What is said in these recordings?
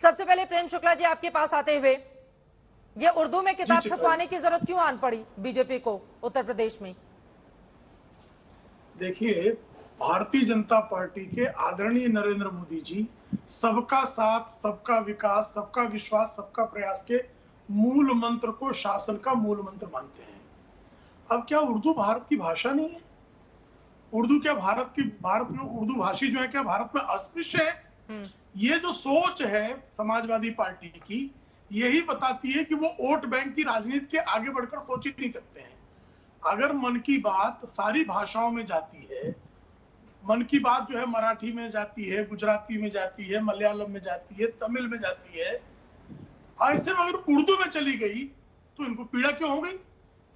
सबसे पहले प्रेम शुक्ला जी आपके पास आते हुए, ये उर्दू में किताब छपवाने की जरूरत क्यों आन पड़ी बीजेपी को उत्तर प्रदेश में? देखिए, भारतीय जनता पार्टी के आदरणीय नरेंद्र मोदी जी सबका साथ, सबका विकास, सबका विश्वास, सबका प्रयास के मूल मंत्र को शासन का मूल मंत्र मानते हैं। अब क्या उर्दू भारत की भाषा नहीं है? उर्दू क्या भारत में उर्दू भाषी जो है क्या भारत में अस्पृश्य है? ये जो सोच है समाजवादी पार्टी की, यही बताती है कि वो वोट बैंक की राजनीति के आगे बढ़कर सोच ही नहीं सकते हैं। अगर मन की बात सारी भाषाओं में जाती है, मन की बात जो है मराठी में जाती है, गुजराती में जाती है, मलयालम में जाती है, तमिल में जाती है, ऐसे में अगर उर्दू में चली गई तो इनको पीड़ा क्यों हो गई?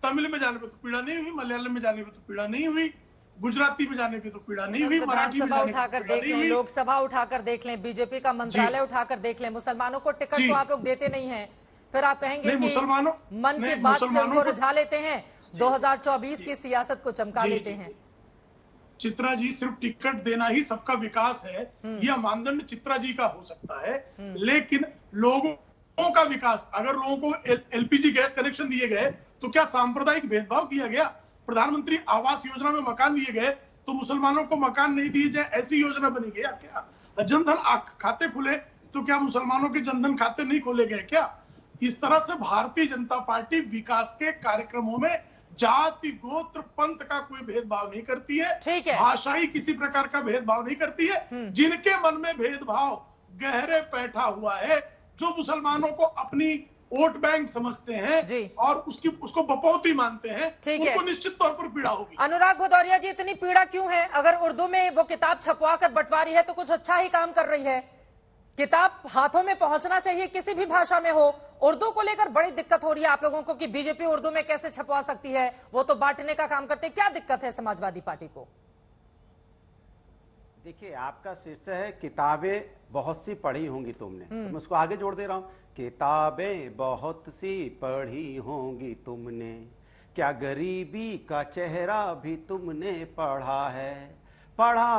तमिल में जाने पे तो पीड़ा नहीं हुई, मलयालम में जाने पे तो पीड़ा नहीं हुई, गुजराती में जाने पे तो पीड़ा नहीं हुई, मराठी में जाने पे देख लें, लोकसभा उठाकर देख लें, बीजेपी का मंत्रालय उठाकर देख लें, मुसलमानों को टिकट तो आप लोग देते नहीं है। फिर आप कहेंगे कि मुसलमानों मन की बात से उनको रिझा लेते हैं, 2024 की सियासत को चमका लेते हैं। चित्रा जी, सिर्फ टिकट देना ही सबका विकास है, यह मानदंड चित्रा जी का हो सकता है, लेकिन लोगों का विकास, अगर लोगों को एलपीजी गैस कनेक्शन दिए गए तो क्या सांप्रदायिक भेदभाव किया गया? प्रधानमंत्री आवास योजना में मकान दिए गए तो मुसलमानों को मकान नहीं दिए जाए, ऐसी योजना बनी गया क्या? जनधन खाते खुले तो क्या मुसलमानों के जनधन खाते नहीं खोले गए क्या? इस तरह से भारतीय जनता पार्टी विकास के कार्यक्रमों में जाति, गोत्र, पंथ का कोई भेदभाव नहीं करती है, भाषाई किसी प्रकार का भेदभाव नहीं करती है। जिनके मन में भेदभाव गहरे बैठा हुआ है, जो मुसलमानों को अपनी वोट बैंक समझते हैं और उसको बपौती मानते हैं, उनको निश्चित तौर पर पीड़ा होगी। अनुराग भदौरिया जी, इतनी पीड़ा क्यों है? अगर उर्दू में वो किताब छपवा कर बंटवा रही है तो कुछ अच्छा ही काम कर रही है। किताब हाथों में पहुंचना चाहिए, किसी भी भाषा में हो। उर्दू को लेकर बड़ी दिक्कत हो रही है आप लोगों को कि बीजेपी उर्दू में कैसे छपवा सकती है, वो तो बांटने का काम करते। क्या दिक्कत है समाजवादी पार्टी को? देखिए, आपका शीर्षक है किताबें बहुत सी पढ़ी होंगी तुमने, तो मैं उसको आगे जोड़ दे रहा हूं। किताबें बहुत सी पढ़ी होंगी तुमने, क्या गरीबी का चेहरा भी तुमने पढ़ा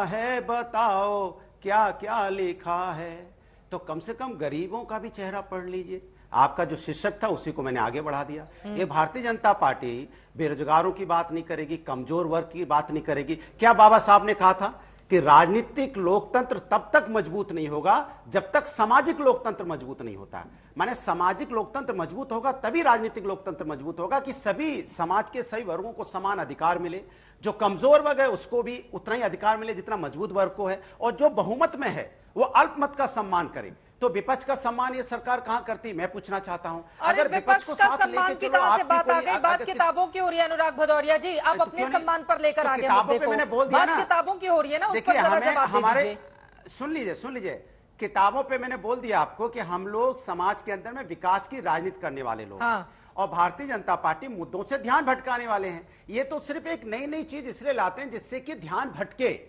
है बताओ क्या क्या लिखा है। तो कम से कम गरीबों का भी चेहरा पढ़ लीजिए। आपका जो शीर्षक था उसी को मैंने आगे बढ़ा दिया। ये भारतीय जनता पार्टी बेरोजगारों की बात नहीं करेगी, कमजोर वर्ग की बात नहीं करेगी। क्या बाबा साहब ने कहा था कि राजनीतिक लोकतंत्र तब तक मजबूत नहीं होगा जब तक सामाजिक लोकतंत्र मजबूत नहीं होता। माने सामाजिक लोकतंत्र मजबूत होगा तभी राजनीतिक लोकतंत्र मजबूत होगा कि सभी समाज के सभी वर्गों को समान अधिकार मिले, जो कमजोर वर्ग है उसको भी उतना ही अधिकार मिले जितना मजबूत वर्ग को है, और जो बहुमत में है वो अल्पमत का सम्मान करे। तो विपक्ष का सम्मान ये सरकार कहां करती, मैं पूछना चाहता हूं। अगर विपक्ष का सम्मान की कहां से बात आ गई? बात किताबों की हो रही है अनुराग भदौरिया जी, आप अपने सम्मान पर लेकर आगे मुद्दे को। बात किताबों की हो रही है ना, उस पर जरा जवाब दे दीजिए। सुन लीजिए, किताबों पे मैंने बोल दिया आपको कि हम लोग समाज के अंदर में विकास की राजनीति करने वाले लोग, और भारतीय जनता पार्टी मुद्दों से ध्यान भटकाने वाले हैं। ये तो सिर्फ एक नई चीज इसलिए लाते हैं जिससे कि ध्यान भटके।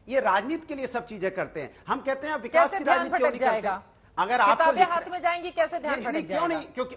ये राजनीति के लिए सब चीजें करते हैं। हम कहते हैं विकास की राजनीति क्यों नहीं करते? अगर किताबें हाथ में जाएंगी कैसे ध्यान भटक जाएगा? क्यों नहीं? क्योंकि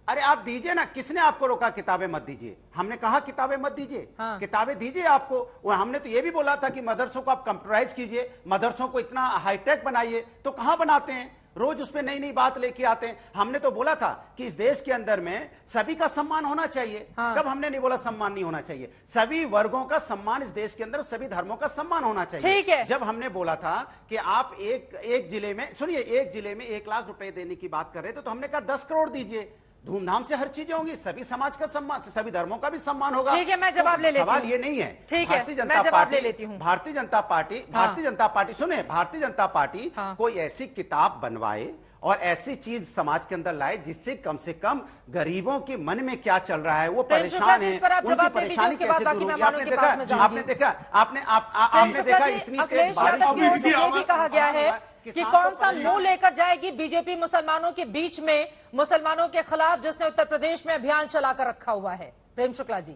अरे आप दीजिए ना, किसने आपको रोका किताबें मत दीजिए? हमने कहा किताबें मत दीजिए, किताबें दीजिए आपको। और हमने तो ये भी बोला था कि मदरसों को आप कंप्यूटराइज कीजिए, मदरसों को इतना हाईटेक बनाइए। तो कहां बनाते हैं? रोज उसमें नई बात लेके आते हैं। हमने तो बोला था कि इस देश के अंदर में सभी का सम्मान होना चाहिए। कब हमने नहीं बोला सम्मान नहीं होना चाहिए? सभी वर्गों का सम्मान इस देश के अंदर, सभी धर्मों का सम्मान होना चाहिए। ठीक है। जब हमने बोला था कि आप एक जिले में, सुनिए, एक जिले में 1 लाख रुपए देने की बात कर रहे थे, तो हमने कहा 10 करोड़ दीजिए, धूमधाम से हर चीजें होंगी, सभी समाज का सम्मान, सभी धर्मों का भी सम्मान होगा। ठीक है, मैं जवाब ले लेती हूं। सवाल ये नहीं है। ठीक है, मैं जवाब ले लेती हूं। भारतीय जनता पार्टी सुने, भारतीय जनता पार्टी कोई ऐसी किताब बनवाए और ऐसी चीज समाज के अंदर लाए जिससे कम से कम गरीबों के मन में क्या चल रहा है, वो परेशान है, उनकी परेशानी कैसे दूर होगी। आपने देखा आपने देखा इतनी अखिलेश यादव की ओर से ये भी कहा गया है कि कौन सा मुंह लेकर जाएगी बीजेपी मुसलमानों के बीच में, मुसलमानों के खिलाफ, जिसने उत्तर प्रदेश में अभियान चलाकर रखा हुआ है। प्रेम शुक्ला जी,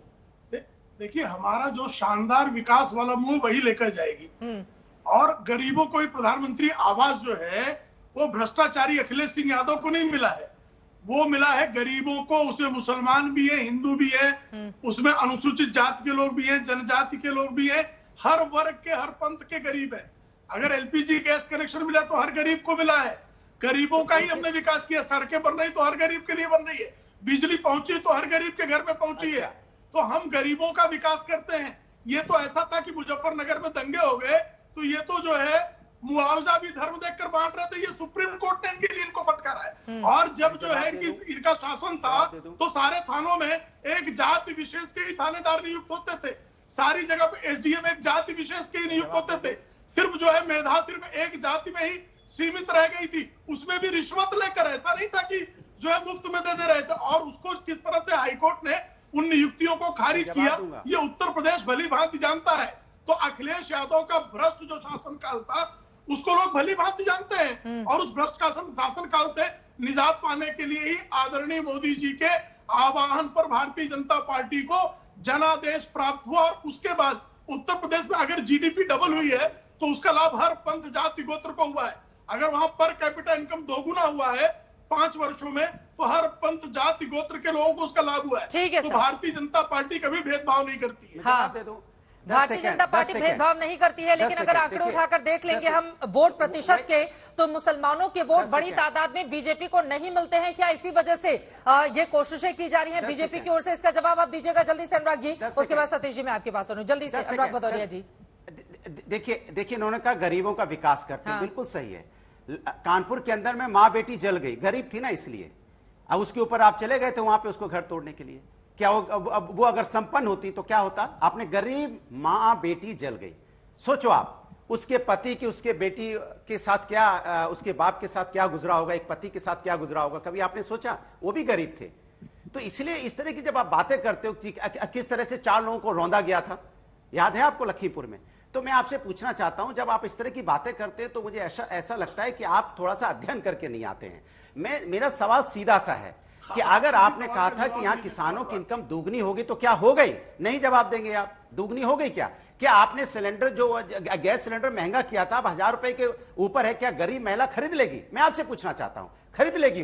देखिए, हमारा जो शानदार विकास वाला मुंह वही लेकर जाएगी, और गरीबों को प्रधानमंत्री आवास जो है वो भ्रष्टाचारी अखिलेश सिंह यादव को नहीं मिला है, वो मिला है गरीबों को। उसमें मुसलमान भी है, हिंदू भी है, उसमें अनुसूचित जाति के लोग भी हैं, जनजाति के लोग भी हैं, हर वर्ग के, हर पंथ के गरीब है। अगर एलपीजी गैस कनेक्शन मिला तो हर गरीब को मिला है। गरीबों का ही हमने विकास किया। सड़कें बन रही तो हर गरीब के लिए बन रही है, बिजली पहुंची तो हर गरीब के घर में पहुंची है। तो हम गरीबों का विकास करते हैं। ये तो ऐसा था कि मुजफ्फरनगर में दंगे हो गए तो ये तो जो है मुआवजा भी धर्म देखकर बांट रहे थे। ये सुप्रीम कोर्ट ने इनके लिए इनको फटकारा है। और जब जो है इनका शासन था तो सारे थानों में एक जाति विशेष के ही थानेदार नियुक्त होते थे। सारी जगह पे एसडीएम एक जाति विशेष के ही नियुक्त होते थे। सिर्फ जो है मेधा सिर्फ एक जाति में ही सीमित रह गई थी, उसमें भी रिश्वत लेकर। ऐसा नहीं था कि जो है मुफ्त में दे रहे थे। और उसको किस तरह से हाईकोर्ट ने उन नियुक्तियों को खारिज किया, ये उत्तर प्रदेश भली भांति जानता है। तो अखिलेश यादव का भ्रष्ट जो शासनकाल था उसको लोग भली भांति जानते हैं। और उस भ्रष्ट शासनकाल से निजात पाने के लिए ही आदरणीय मोदी जी के आह्वान पर भारतीय जनता पार्टी को जनादेश प्राप्त हुआ। और उसके बाद उत्तर प्रदेश में अगर जीडीपी डबल हुई है तो उसका लाभ हर पंथ जाति गोत्र को हुआ है। अगर वहां पर कैपिटा इनकम दोगुना हुआ है 5 वर्षों में तो हर पंथ जाति गोत्र के लोगों को उसका लाभ हुआ है। ठीक है तो सर। भारतीय जनता पार्टी कभी भेदभाव नहीं करती है। हाँ, भारतीय जनता पार्टी भेदभाव नहीं करती है। लेकिन अगर आंकड़े उठाकर देख लेंगे हम वोट प्रतिशत के, तो मुसलमानों के वोट बड़ी तादाद में बीजेपी को नहीं मिलते हैं। क्या इसी वजह से ये कोशिशें की जा रही हैं बीजेपी की ओर से? इसका जवाब आप दीजिएगा जल्दी से अनुराग जी, उसके बाद सतीश जी मैं आपके पास सुनूं। जल्दी से अनुराग भदौरिया जी। देखिए इन्होंने कहा गरीबों का विकास करते हैं, बिल्कुल सही है। कानपुर के अंदर में माँ बेटी जल गई, गरीब थी ना इसलिए। अब उसके ऊपर आप चले गए थे वहां पे उसको घर तोड़ने के लिए। क्या वो अगर संपन्न होती तो क्या होता? आपने गरीब माँ बेटी जल गई। सोचो आप उसके पति की उसके बेटी के साथ क्या, उसके बाप के साथ क्या गुजरा होगा, एक पति के साथ क्या गुजरा होगा, कभी आपने सोचा? वो भी गरीब थे। तो इसलिए इस तरह की जब आप बातें करते हो किस तरह से 4 लोगों को रौंदा गया था, याद है आपको लखीमपुर में? तो मैं आपसे पूछना चाहता हूं, जब आप इस तरह की बातें करते हैं तो मुझे ऐसा लगता है कि आप थोड़ा सा अध्ययन करके नहीं आते हैं। मेरा सवाल सीधा सा है कि अगर आपने कहा था कि यहां किसानों की इनकम दोगुनी होगी तो क्या हो गई? नहीं जवाब देंगे आप। दोगुनी हो गई क्या आपने सिलेंडर जो गैस सिलेंडर महंगा किया था अब 1000 रुपए के ऊपर है, क्या गरीब महिला खरीद लेगी? मैं आपसे पूछना चाहता हूं, खरीद लेगी?